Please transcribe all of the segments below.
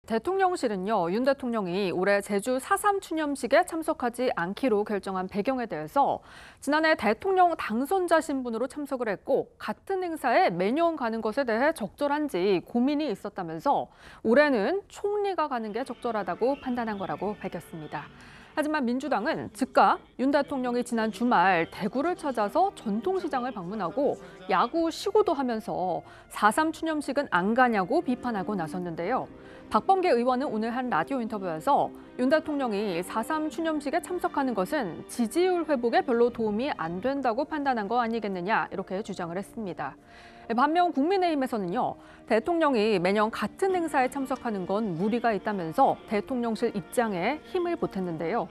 대통령실은요, 윤 대통령이 올해 제주 4.3 추념식에 참석하지 않기로 결정한 배경에 대해서 지난해 대통령 당선자 신분으로 참석을 했고 같은 행사에 매년 가는 것에 대해 적절한지 고민이 있었다면서 올해는 총리가 가는 게 적절하다고 판단한 거라고 밝혔습니다. 하지만 민주당은 즉각 윤 대통령이 지난 주말 대구를 찾아서 전통시장을 방문하고 야구 시구도 하면서 4.3 추념식은 안 가냐고 비판하고 나섰는데요. 박범계 의원은 오늘 한 라디오 인터뷰에서 윤 대통령이 4.3 추념식에 참석하는 것은 지지율 회복에 별로 도움이 안 된다고 판단한 거 아니겠느냐 이렇게 주장을 했습니다. 반면 국민의힘에서는요, 대통령이 매년 같은 행사에 참석하는 건 무리가 있다면서 대통령실 입장에 힘을 보탰는데요.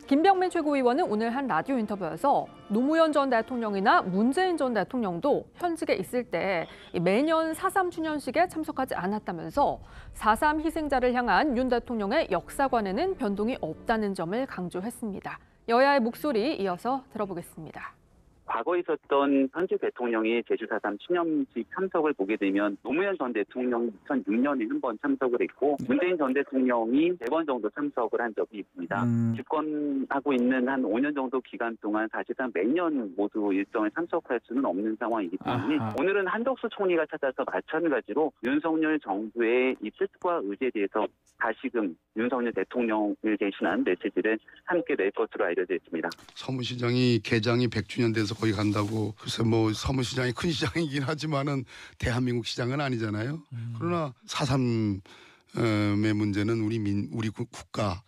김병민 최고위원은 오늘 한 라디오 인터뷰에서 노무현 전 대통령이나 문재인 전 대통령도 현직에 있을 때 매년 4.3 추념식에 참석하지 않았다면서 4.3 희생자를 향한 윤 대통령의 역사관에는 변동이 없다는 점을 강조했습니다. 여야의 목소리 이어서 들어보겠습니다. 과거에 있었던 현직 대통령이 제주 4.3 추념식 참석을 보게 되면 노무현 전 대통령 2006년에 한 번 참석을 했고 문재인 전 대통령이 4번 정도 참석을 한 적이 있습니다. 집권하고 있는 한 5년 정도 기간 동안 사실상 매년 모두 일정에 참석할 수는 없는 상황이기 때문에 오늘은 한덕수 총리가 찾아서 마찬가지로 윤석열 정부의 이 뜻과 의지에 대해서 다시금 윤석열 대통령을 대신한 메시지를 함께 낼 것으로 알려져 있습니다. 서문시장이 개장이 100주년 돼서 거기 간다고 글쎄 뭐 서문시장이 큰 시장이긴 하지만은 대한민국 시장은 아니잖아요. 그러나 4.3의 문제는 우리 국가가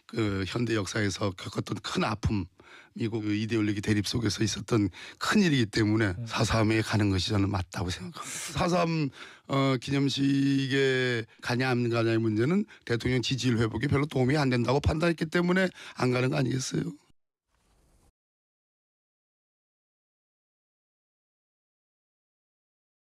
그 현대 역사에서 겪었던 큰 아픔, 미국 이데올로기 대립 속에서 있었던 큰 일이기 때문에 4.3에 가는 것이 저는 맞다고 생각합니다. 4.3 기념식에 가냐 안 가냐의 문제는 대통령 지지율 회복에 별로 도움이 안 된다고 판단했기 때문에 안 가는 거 아니겠어요?